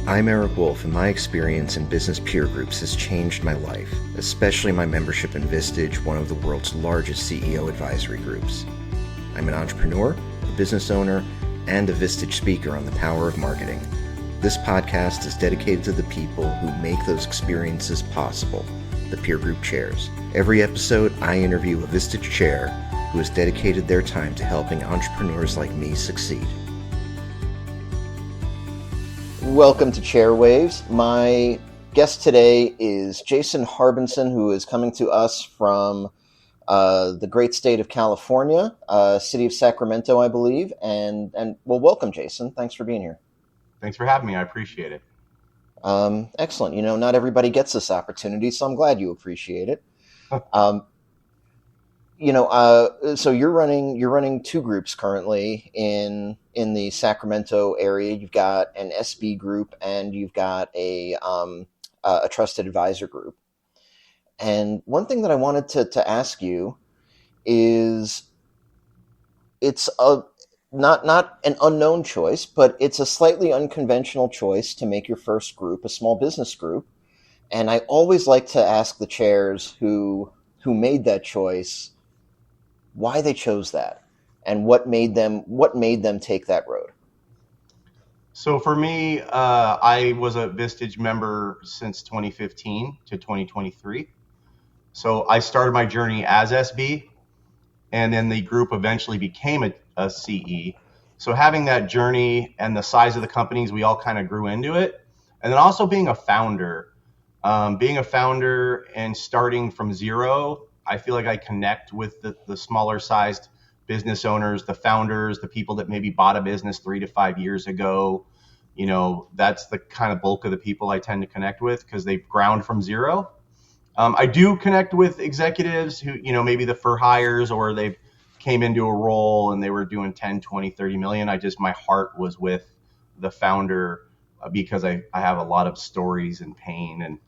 I'm Eric Wolf, and my experience in business peer groups has changed my life, especially my membership in Vistage, one of the world's largest CEO advisory groups. I'm an entrepreneur, a business owner, and a Vistage speaker on the power of marketing. This podcast is dedicated to the people who make those experiences possible, the peer group chairs. Every episode, I interview a Vistage chair who has dedicated their time to helping entrepreneurs like me succeed. Welcome to Chair Waves. My guest today is Jason Harbinson, who is coming to us from the great state of California, city of Sacramento, I believe. And well, welcome, Jason. Thanks for being here. Thanks for having me. I appreciate it. Excellent. You know, not everybody gets this opportunity, so I'm glad you appreciate it. So you're running two groups currently in the Sacramento area. You've got an SB group and you've got a trusted advisor group. And one thing that I wanted to ask you is, it's not an unknown choice, but it's a slightly unconventional choice to make your first group a small business group. And I always like to ask the chairs who made that choice why they chose that and what made them take that road. So for me, I was a Vistage member since 2015 to 2023. So I started my journey as SB, and then the group eventually became a CE. So having that journey and the size of the companies, we all kind of grew into it. And then also being a founder and starting from zero, I feel like I connect with the smaller sized business owners, the founders, the people that maybe bought a business 3 to 5 years ago. You know, that's the kind of bulk of the people I tend to connect with because they've ground from zero. I do connect with executives who, you know, maybe the for hires or they came into a role and they were doing 10, 20, 30 million. My heart was with the founder because I have a lot of stories and pain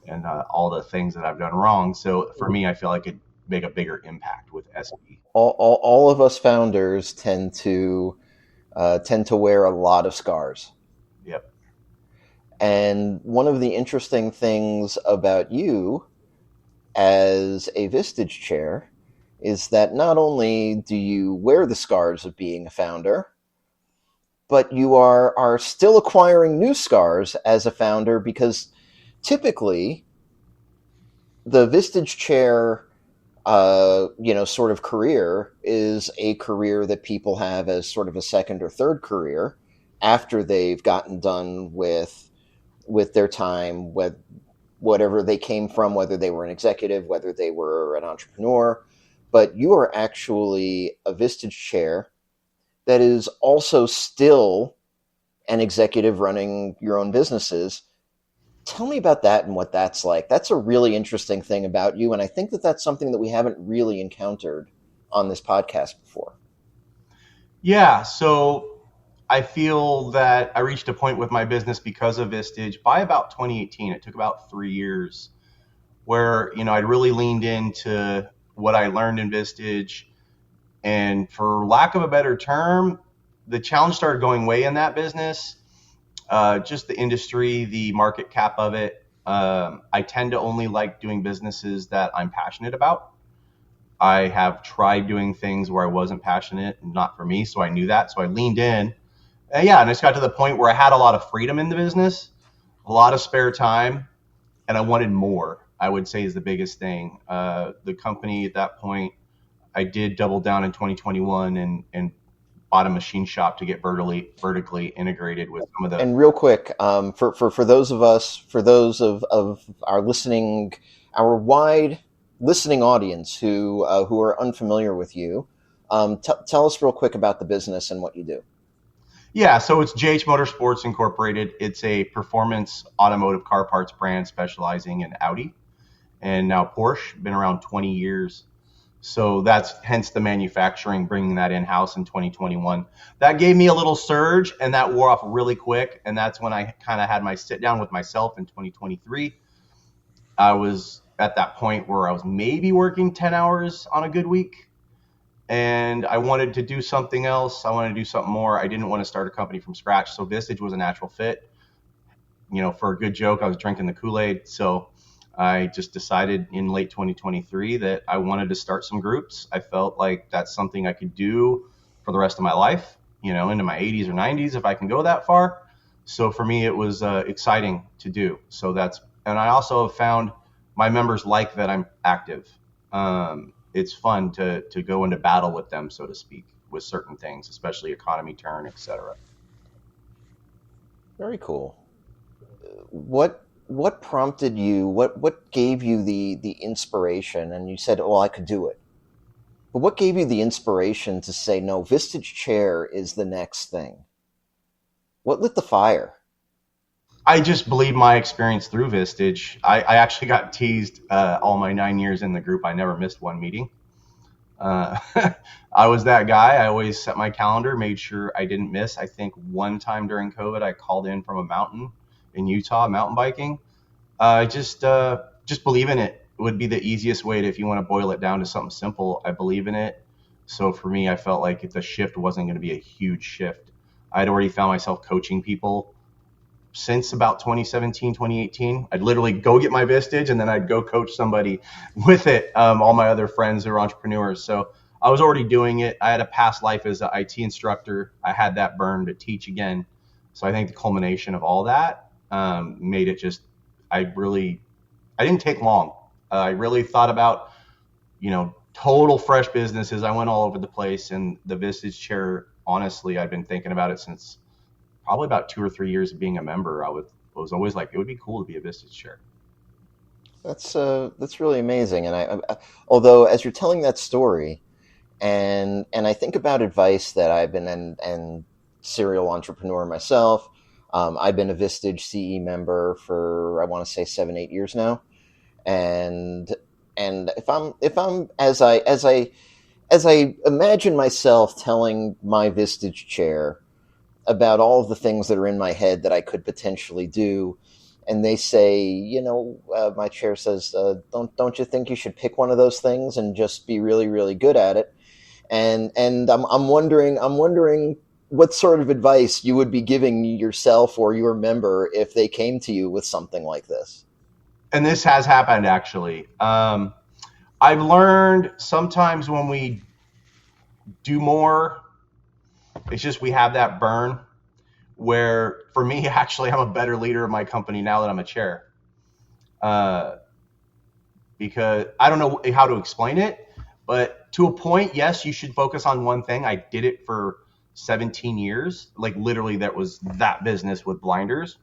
and all the things that I've done wrong. So for me, I feel like it make a bigger impact with SB. All of us founders tend to wear a lot of scars. Yep. And one of the interesting things about you as a Vistage chair is that not only do you wear the scars of being a founder, but you are still acquiring new scars as a founder, because typically the Vistage chair sort of career is a career that people have as sort of a second or third career after they've gotten done with their time, with whatever they came from, whether they were an executive, whether they were an entrepreneur. But you are actually a Vistage chair that is also still an executive running your own businesses. Tell me about that and what that's like. That's a really interesting thing about you, and I think that that's something that we haven't really encountered on this podcast before. Yeah, so I feel that I reached a point with my business because of Vistage by about 2018. It took about 3 years where, you know, I'd really leaned into what I learned in Vistage. And for lack of a better term, the challenge started going way in that business. Just the industry, the market cap of it. I tend to only like doing businesses that I'm passionate about. I have tried doing things where I wasn't passionate, not for me, so I knew that. So I leaned in. And I just got to the point where I had a lot of freedom in the business, a lot of spare time, and I wanted more, I would say, is the biggest thing. The company at that point, I did double down in 2021 and bought a machine shop to get vertically integrated with some of the. And real quick, for those of our wide listening audience who are unfamiliar with you, tell us real quick about the business and what you do. Yeah, so it's JH Motorsports Incorporated. It's a performance automotive car parts brand specializing in Audi and now Porsche. Been around 20 years. So that's hence the manufacturing, bringing that in-house in 2021. That gave me a little surge and that wore off really quick. And that's when I kind of had my sit down with myself in 2023. I was at that point where I was maybe working 10 hours on a good week. And I wanted to do something else. I wanted to do something more. I didn't want to start a company from scratch. So Vistage was a natural fit. for a good joke, I was drinking the Kool-Aid. So I just decided in late 2023 that I wanted to start some groups. I felt like that's something I could do for the rest of my life, into my 80s or 90s if I can go that far. So for me, it was exciting to do. And I also have found my members like that I'm active. It's fun to go into battle with them, so to speak, with certain things, especially economy turn, etc. Very cool. What prompted you? What gave you the inspiration? And you said, "Well, I could do it." But what gave you the inspiration to say, "No, Vistage Chair is the next thing"? What lit the fire? I just believe my experience through Vistage. I actually got teased all my 9 years in the group. I never missed one meeting. Uh, I was that guy. I always set my calendar, made sure I didn't miss. I think one time during COVID, I called in from a mountain in Utah, mountain biking. Just believe in it. It would be the easiest way to, if you want to boil it down to something simple. I believe in it. So for me, I felt like if the shift wasn't going to be a huge shift. I'd already found myself coaching people since about 2017, 2018. I'd literally go get my Vistage and then I'd go coach somebody with it. All my other friends who are entrepreneurs. So I was already doing it. I had a past life as an IT instructor. I had that burn to teach again. So I think the culmination of all that made it just, I didn't take long. I really thought about, total fresh businesses. I went all over the place, and the Vistage Chair, honestly, I've been thinking about it since probably about 2 or 3 years of being a member. I was always like, it would be cool to be a Vistage Chair. That's really amazing. And although as you're telling that story, and I think about advice that I've been and serial entrepreneur myself. I've been a Vistage CE member for I want to say 7 8 years now, and if I'm as I imagine myself telling my Vistage Chair about all of the things that are in my head that I could potentially do, and they say, my chair says, don't you think you should pick one of those things and just be really really good at it? And I'm wondering what sort of advice you would be giving yourself or your member if they came to you with something like this. And this has happened actually. I've learned sometimes when we do more, it's just we have that burn where for me, actually, I'm a better leader of my company now that I'm a chair. Uh, because I don't know how to explain it, but to a point, yes, you should focus on one thing. I did it for 17 years. Like literally, that was that business with blinders.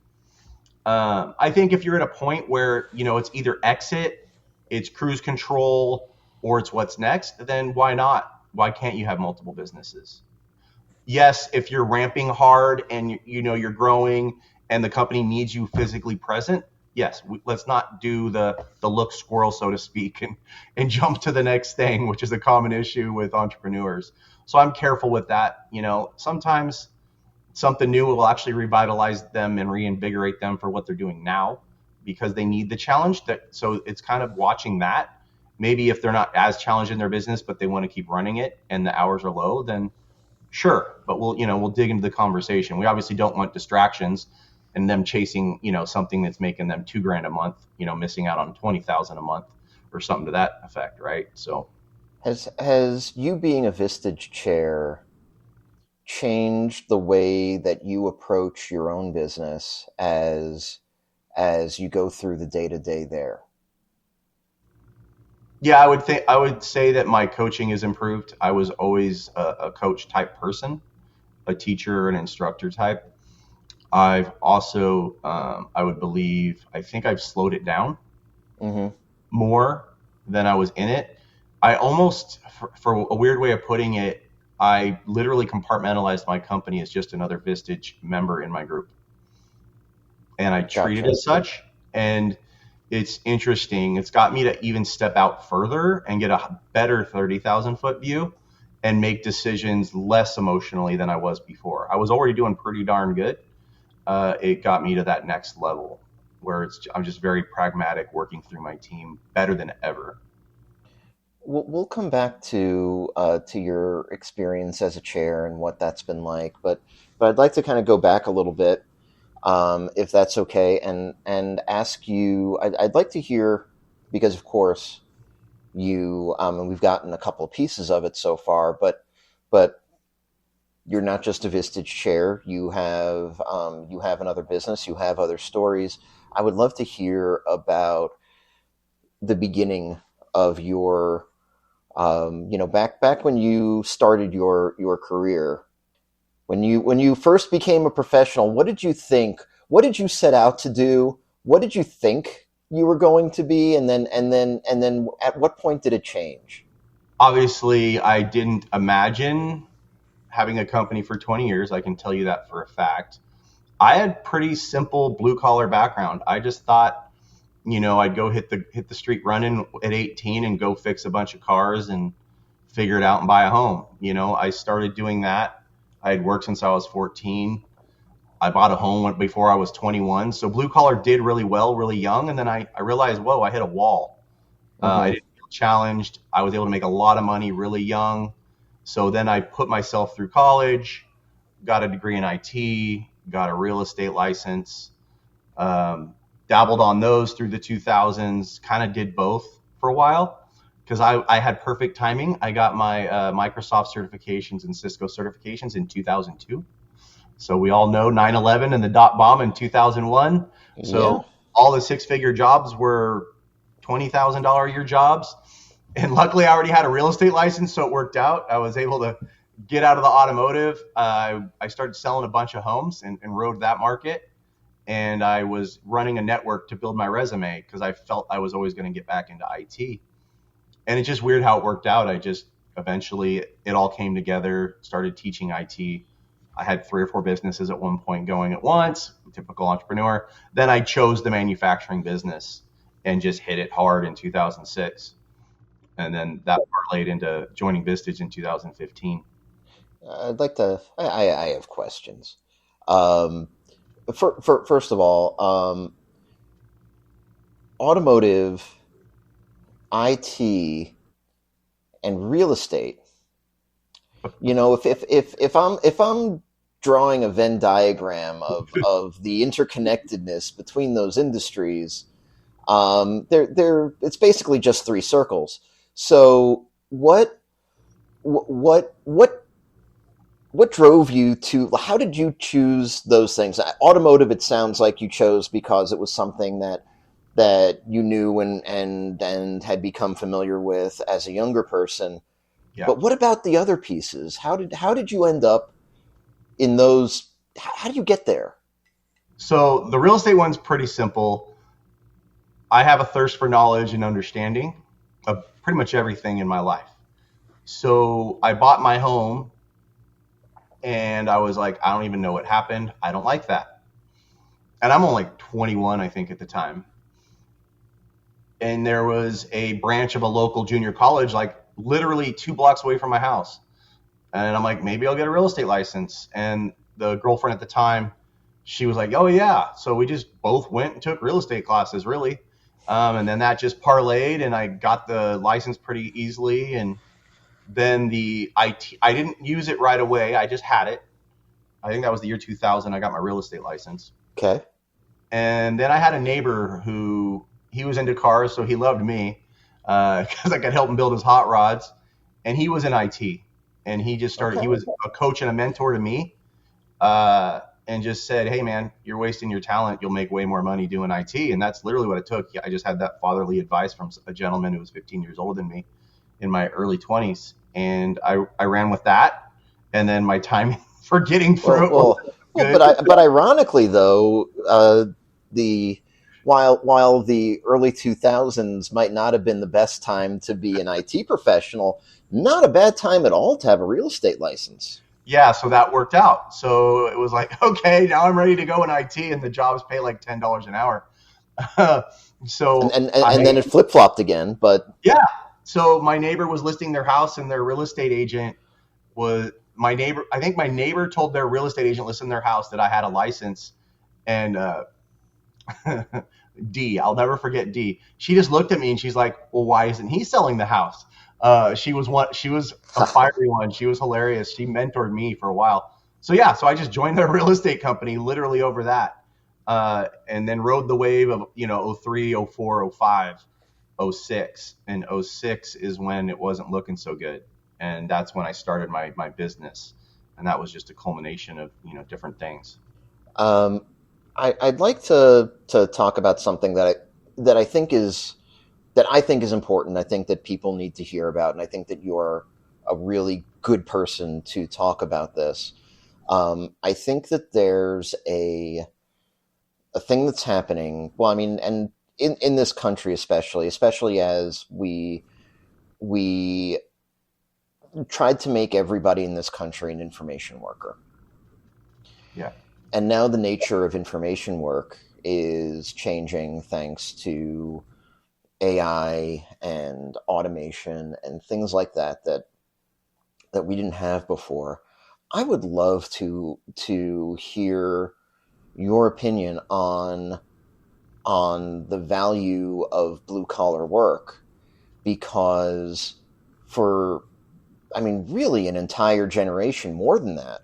I think if you're at a point where, it's either exit, it's cruise control, or it's what's next, then why not? Why can't you have multiple businesses? Yes, if you're ramping hard and you're growing and the company needs you physically present, yes, let's not do the look squirrel, so to speak, and jump to the next thing, which is a common issue with entrepreneurs. So I'm careful with that. Sometimes something new will actually revitalize them and reinvigorate them for what they're doing now because they need the challenge. So it's kind of watching that. Maybe if they're not as challenged in their business, but they want to keep running it and the hours are low, then sure, but we'll dig into the conversation. We obviously don't want distractions and them chasing, something that's making them $2,000 a month, missing out on 20,000 a month or something to that effect, right? So Has you being a Vistage Chair changed the way that you approach your own business as you go through the day to day there? yeah, I would say that my coaching has improved. I was always a coach type person, a teacher, an instructor type. I've also, I think I've slowed it down Mm-hmm. more than I was in it. I almost, for a weird way of putting it, I literally compartmentalized my company as just another Vistage member in my group, and I treat it Gotcha. as such. And it's interesting. It's got me to even step out further and get a better 30,000 foot view and make decisions less emotionally than I was before. I was already doing pretty darn good. It got me to that next level where I'm just very pragmatic, working through my team better than ever. We'll come back to your experience as a chair and what that's been like, but I'd like to kind of go back a little bit. if that's okay, and ask you. I'd like to hear, because of course you, and we've gotten a couple of pieces of it so far, but you're not just a Vistage chair. You have another business. You have other stories. I would love to hear about the beginning of your, back when you started your career, when you first became a professional. What did you think? What did you set out to do? What did you think you were going to be? And then at what point did it change? Obviously, I didn't imagine having a company for 20 years. I can tell you that for a fact. I had pretty simple blue collar background. I just thought, I'd go hit the street running at 18 and go fix a bunch of cars and figure it out and buy a home. I started doing that. I had worked since I was 14. I bought a home before I was 21. So blue collar did really well, really young. And then I realized, whoa, I hit a wall. I Mm-hmm. didn't feel challenged. I was able to make a lot of money really young. So then I put myself through college, got a degree in IT, got a real estate license, um, dabbled on those through the 2000s, kind of did both for a while because I had perfect timing. I got my Microsoft certifications and Cisco certifications in 2002. So we all know 9/11 and the dot bomb in 2001. Yeah. So all the six-figure jobs were $20,000 a year jobs. And luckily, I already had a real estate license, so it worked out. I was able to get out of the automotive. I started selling a bunch of homes and rode that market. And I was running a network to build my resume because I felt I was always going to get back into IT. And it's just weird how it worked out. I just eventually it all came together, started teaching IT. I had 3 or 4 businesses at one point going at once, typical entrepreneur. Then I chose the manufacturing business and just hit it hard in 2006. And then that parlayed into joining Vistage in 2015. I'd like to. I have questions. Um, First of all, automotive, IT, and real estate. If I'm drawing a Venn diagram of the interconnectedness between those industries, they're it's basically just three circles. So what what drove you to? How did you choose those things? Automotive, it sounds like you chose because it was something that you knew and had become familiar with as a younger person. Yeah. But what about the other pieces? How did you end up in those? How do you get there? So the real estate one's pretty simple. I have a thirst for knowledge and understanding of pretty much everything in my life. So I bought my home and I was like, I don't even know what happened. I don't like that. And I'm only like 21, I think, at the time. And there was a branch of a local junior college, like literally 2 blocks away from my house. And I'm like, maybe I'll get a real estate license. And the girlfriend at the time, she was like, oh, yeah. So we just both went and took real estate classes, really. And then that just parlayed, and I got the license pretty easily. And then the IT, I didn't use it right away. I just had it. I think that was the year 2000. I got my real estate license. Okay. And then I had a neighbor who he was into cars, so he loved me because I could help him build his hot rods. And he was in IT, and he just started. He Okay. was a coach and a mentor to me, and just said, "Hey, man, you're wasting your talent. You'll make way more money doing IT." And that's literally what it took. I just had that fatherly advice from a gentleman who was 15 years older than me in my early 20s, and I ran with that. And then my time for getting Well, through it was well, well. good. But ironically, though, the while the early 2000s might not have been the best time to be an IT professional, not a bad time at all to have a real estate license. Yeah, so that worked out. So it was like, okay, now I'm ready to go in IT, and the jobs pay like $10 an hour. And so and, and I, then it flip flopped again. But yeah. So my neighbor was listing their house, and their real estate agent was my neighbor. I think my neighbor told their real estate agent listing their house that I had a license, and I'll never forget D. She just looked at me and she's like, "Well, why isn't he selling the house?" She was one. She was a fiery one. She was hilarious. She mentored me for a while. So yeah, so I just joined their real estate company literally over that. and then rode the wave of, '03, '04, '05, '06. And '06 is when it wasn't looking so good. And that's when I started my business. And that was just a culmination of, different things. Um, I'd like to talk about something that I think is that I think is important. I think that people need to hear about, and I think that you're a really good person to talk about this. I think that there's a thing that's happening. Well, I mean, and in this country, especially as we tried to make everybody in this country an information worker, Yeah. and now the nature of information work is changing thanks to AI and automation and things like that we didn't have before. I would love to hear your opinion on the value of blue collar work, because for, I mean, really an entire generation, more than that,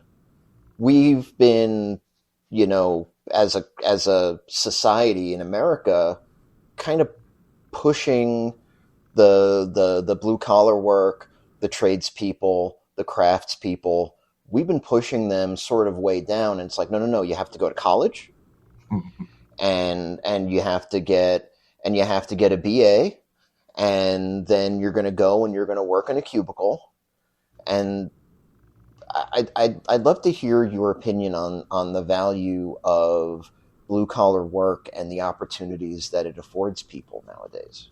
we've been, as a society in America, kind of pushing the blue collar work, the tradespeople, the craftspeople. We've been pushing them sort of way down, and it's like, no, no, no, you have to go to college, and you have to get a BA, and then you're going to go and you're going to work in a cubicle. And I'd love to hear your opinion on the value of blue collar work and the opportunities that it affords people nowadays.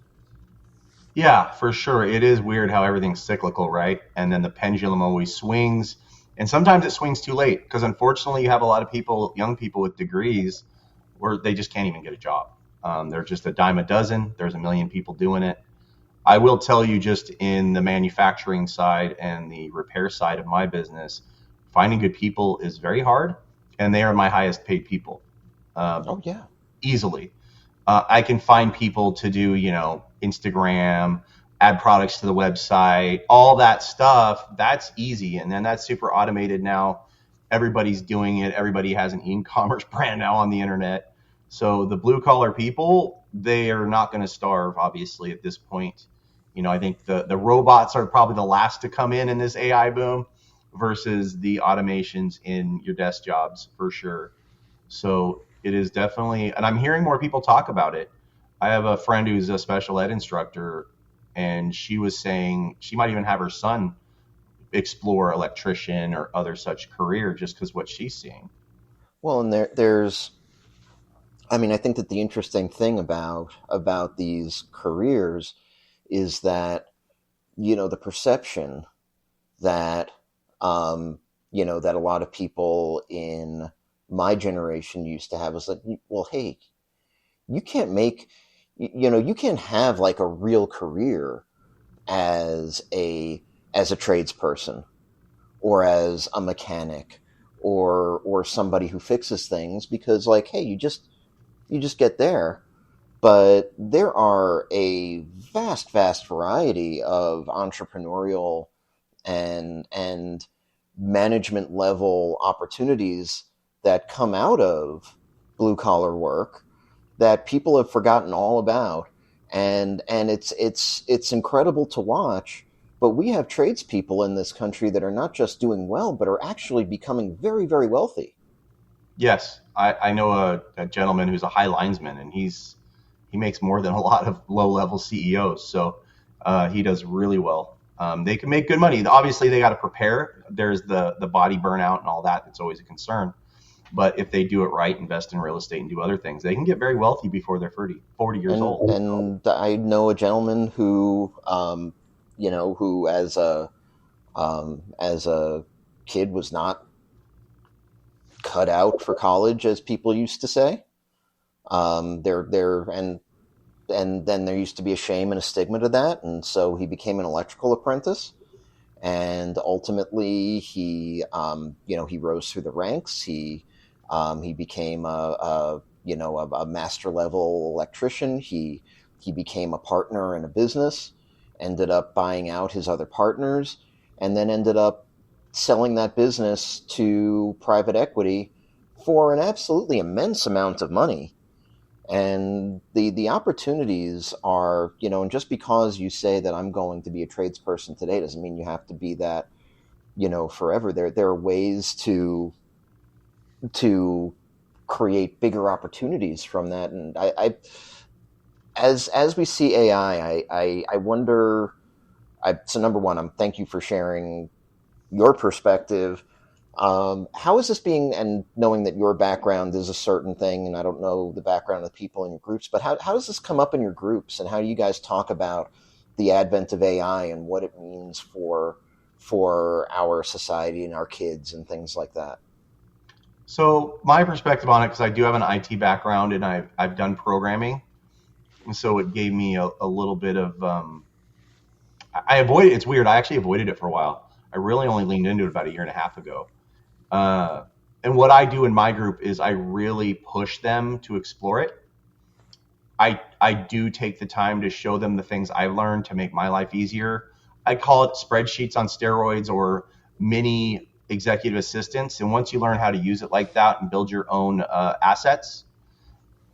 Yeah, for sure. It is weird how everything's cyclical, right? And then the pendulum always swings. And sometimes it swings too late because unfortunately, you have a lot of people, young people with degrees, where they just can't even get a job. They're just a dime a dozen. There's a million people doing it. I will tell you, just in the manufacturing side and the repair side of my business, finding good people is very hard. And they are my highest paid people, uh, Oh yeah. easily. I can find people to do, Instagram, add products to the website, all that stuff. That's easy. And then that's super automated now. Everybody's doing it. Everybody has an e-commerce brand now on the internet. So the blue collar people, they are not going to starve, obviously, at this point. I think the robots are probably the last to come in this AI boom versus the automations in your desk jobs for sure. So it is definitely, and I'm hearing more people talk about it. I have a friend who's a special ed instructor, and she was saying she might even have her son explore electrician or other such career just because what she's seeing. Well, and there's, I mean, I think that the interesting thing about these careers is that, the perception that, that a lot of people in my generation used to have was like, well, hey, you can't make, you can't have like a real career as a tradesperson, or as a mechanic, or somebody who fixes things, because like, hey, you just get there. But there are a vast variety of entrepreneurial and management level opportunities that come out of blue collar work that people have forgotten all about. And it's incredible to watch. But we have tradespeople in this country that are not just doing well, but are actually becoming very wealthy. Yes, I know a gentleman who's a high linesman, and he makes more than a lot of low level CEOs. So he does really well. They can make good money. Obviously, they got to prepare. There's the body burnout and all that. That's always a concern. But if they do it right, invest in real estate and do other things, they can get very wealthy before they're 40 years and old. and I know a gentleman who, who as a kid was not cut out for college, as people used to say. There and then there used to be a shame and a stigma to that, and so he became an electrical apprentice, and ultimately he rose through the ranks. He became a master level electrician. He became a partner in a business, ended up buying out his other partners, and then ended up selling that business to private equity for an absolutely immense amount of money. And the opportunities are, and just because you say that I'm going to be a tradesperson today doesn't mean you have to be that, forever. There are ways to create bigger opportunities from that. And as we see AI, I wonder. So number one, thank you for sharing your perspective. How is this being, and knowing that your background is a certain thing, and I don't know the background of the people in your groups, but how does this come up in your groups, and how do you guys talk about the advent of AI and what it means for our society and our kids and things like that? So my perspective on it, because I do have an IT background and I've done programming, and so it gave me a little bit of I avoided. It's weird. I actually avoided it for a while. I really only leaned into it about a year and a half ago. Uh, and what I do in my group is I really push them to explore it. I do take the time to show them the things I've learned to make my life easier. I call it spreadsheets on steroids or mini executive assistants. And once you learn how to use it like that and build your own assets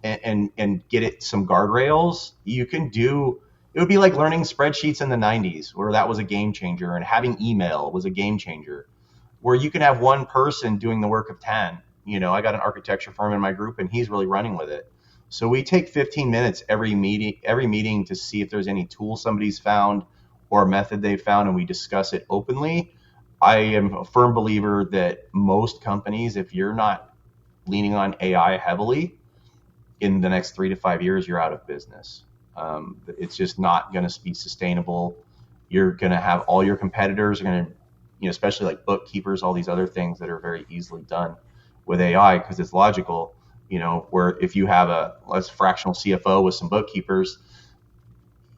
and get it some guardrails, you can do. It would be like learning spreadsheets in the 90s, where that was a game changer, and having email was a game changer, where you can have one person doing the work of 10. I got an architecture firm in my group and he's really running with it. So we take 15 minutes every meeting to see if there's any tool somebody's found or a method they've found, and we discuss it openly. I am a firm believer that most companies, if you're not leaning on AI heavily, in the next 3 to 5 years, you're out of business. It's just not going to be sustainable. You're going to have all your competitors are going to, especially like bookkeepers, all these other things that are very easily done with AI because it's logical. Where if you have a less fractional CFO with some bookkeepers,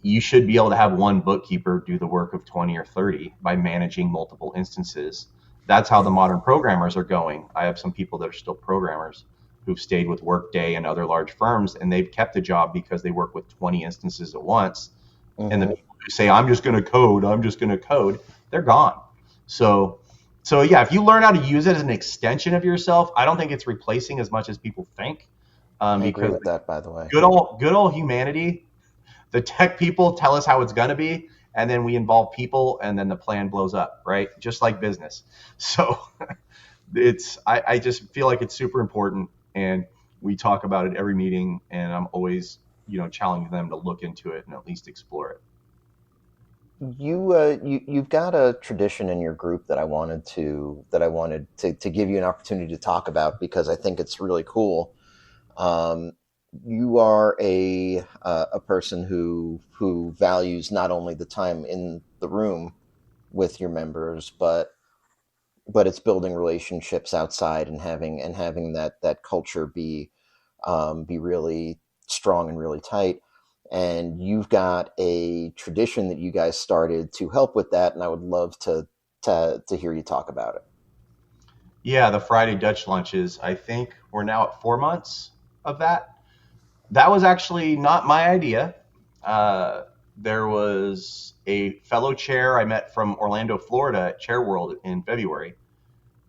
you should be able to have one bookkeeper do the work of 20 or 30 by managing multiple instances. That's how the modern programmers are going. I have some people that are still programmers who've stayed with Workday and other large firms, and they've kept the job because they work with 20 instances at once. And the Hmm. people who say, I'm just going to code, they're gone. So, so yeah, if you learn how to use it as an extension of yourself, I don't think it's replacing as much as people think. I agree Because with that, by the way. good old humanity, the tech people tell us how it's going to be, and then we involve people, and then the plan blows up, right? Just like business. So I just feel like it's super important, and we talk about it every meeting, and I'm always challenging them to look into it and at least explore it. You've got a tradition in your group that I wanted to give you an opportunity to talk about because I think it's really cool. Um, you are a person who values not only the time in the room with your members, but it's building relationships outside and having that culture be really strong and really tight. And you've got a tradition that you guys started to help with that, and I would love to hear you talk about it. Yeah, the Friday Dutch lunches. I think we're now at 4 months of that. That was actually not my idea. Uh, there was a fellow chair I met from Orlando, Florida at Chair World in February,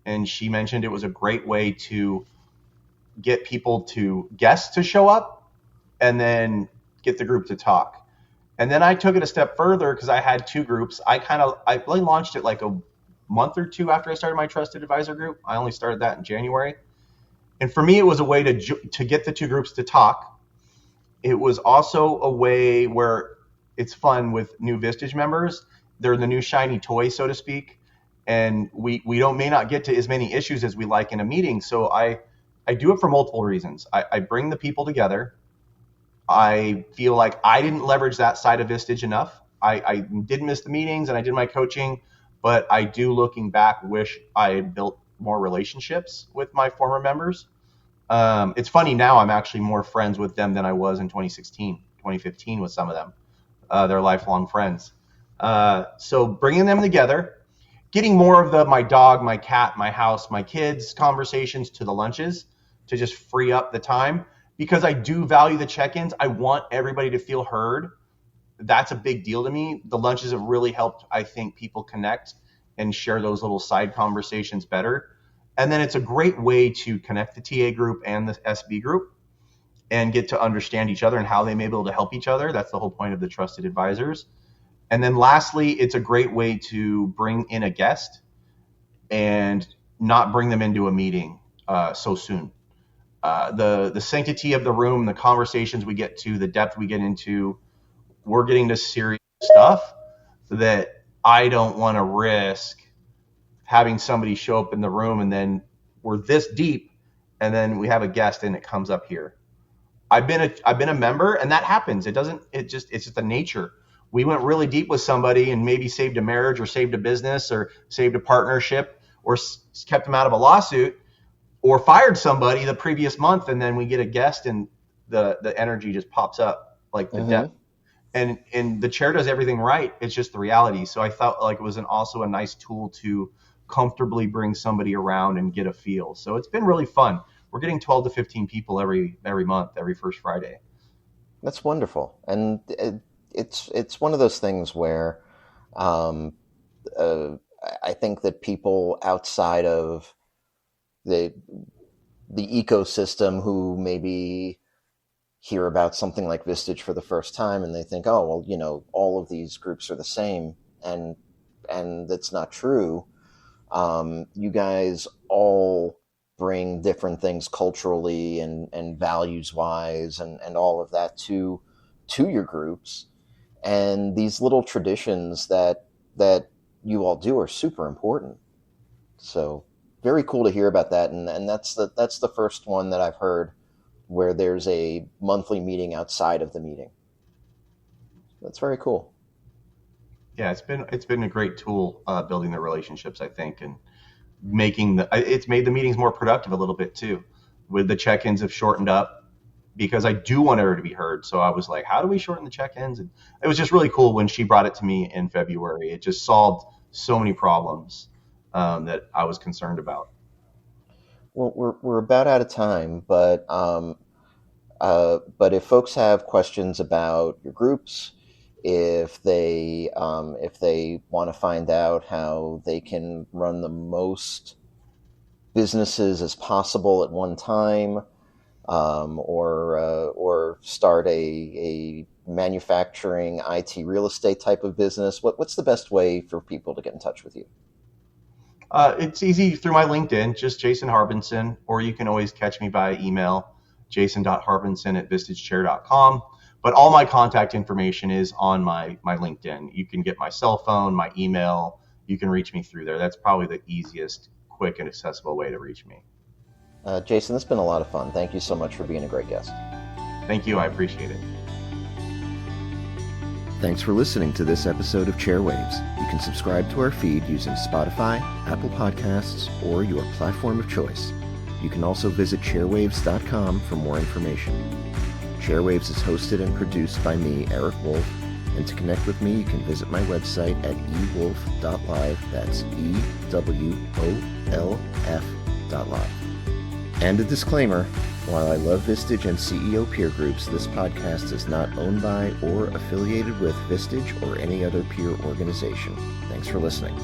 and she mentioned it was a great way to get people to guests to show up and then get the group to talk. And then I took it a step further because I had two groups. I really launched it like a month or two after I started my trusted advisor group. I only started that in January. And for me, it was a way to get the two groups to talk. It was also a way where it's fun with new Vistage members. They're the new shiny toy, so to speak, and we don't may not get to as many issues as we like in a meeting. So I do it for multiple reasons. I bring the people together. I feel like I didn't leverage that side of Vistage enough. I did miss the meetings and I did my coaching, but I do, looking back, wish I had built more relationships with my former members. It's funny now, I'm actually more friends with them than I was in 2016, 2015 with some of them. They're lifelong friends. So bringing them together, getting more of the my dog, my cat, my house, my kids conversations to the lunches to just free up the time because I do value the check-ins. I want everybody to feel heard. That's a big deal to me. The lunches have really helped, I think, people connect and share those little side conversations better. And then it's a great way to connect the TA group and the SB group and get to understand each other and how they may be able to help each other. That's the whole point of the trusted advisors. And then lastly, it's a great way to bring in a guest and not bring them into a meeting so soon. The sanctity of the room, the conversations we get to, the depth we get into, we're getting to serious stuff that I don't want to risk having somebody show up in the room and then we're this deep and then we have a guest and it comes up here. I've been a member and that happens. It's just the nature. We went really deep with somebody and maybe saved a marriage or saved a business or saved a partnership or kept them out of a lawsuit or fired somebody the previous month, and then we get a guest and the energy just pops up like the depth. And the chair does everything right. It's just the reality. So I felt like it was also a nice tool to comfortably bring somebody around and get a feel. So it's been really fun. We're getting 12 to 15 people every month, every first Friday. That's wonderful. And it's one of those things where I think that people outside of the ecosystem who maybe hear about something like Vistage for the first time and they think, oh, well, you know, all of these groups are the same, and that's not true. You guys all bring different things culturally and values wise and all of that to your groups, and these little traditions that you all do are super important. So very cool to hear about that, and that's the first one that I've heard where there's a monthly meeting outside of the meeting. That's very cool. Yeah, it's been a great tool building the relationships, I think, and it's made the meetings more productive a little bit too. With the check-ins have shortened up because I do want her to be heard. So I was like, how do we shorten the check-ins? And it was just really cool when she brought it to me in February. It just solved so many problems that I was concerned about. Well, we're about out of time, but if folks have questions about your groups, if they want to find out how they can run the most businesses as possible at one time, or start a manufacturing IT real estate type of business, what's the best way for people to get in touch with you? It's easy through my LinkedIn, just Jason Harbinson, or you can always catch me by email, jason.harbinson@vistagechair.com. But all my contact information is on my LinkedIn. You can get my cell phone, my email. You can reach me through there. That's probably the easiest, quick, and accessible way to reach me. Jason, this has been a lot of fun. Thank you so much for being a great guest. Thank you. I appreciate it. Thanks for listening to this episode of Chairwaves. You can subscribe to our feed using Spotify, Apple Podcasts, or your platform of choice. You can also visit chairwaves.com for more information. Chairwaves is hosted and produced by me, Eric Wolf, and to connect with me, you can visit my website at ewolf.live. That's EWOLF.live. And a disclaimer, while I love Vistage and CEO peer groups, this podcast is not owned by or affiliated with Vistage or any other peer organization. Thanks for listening.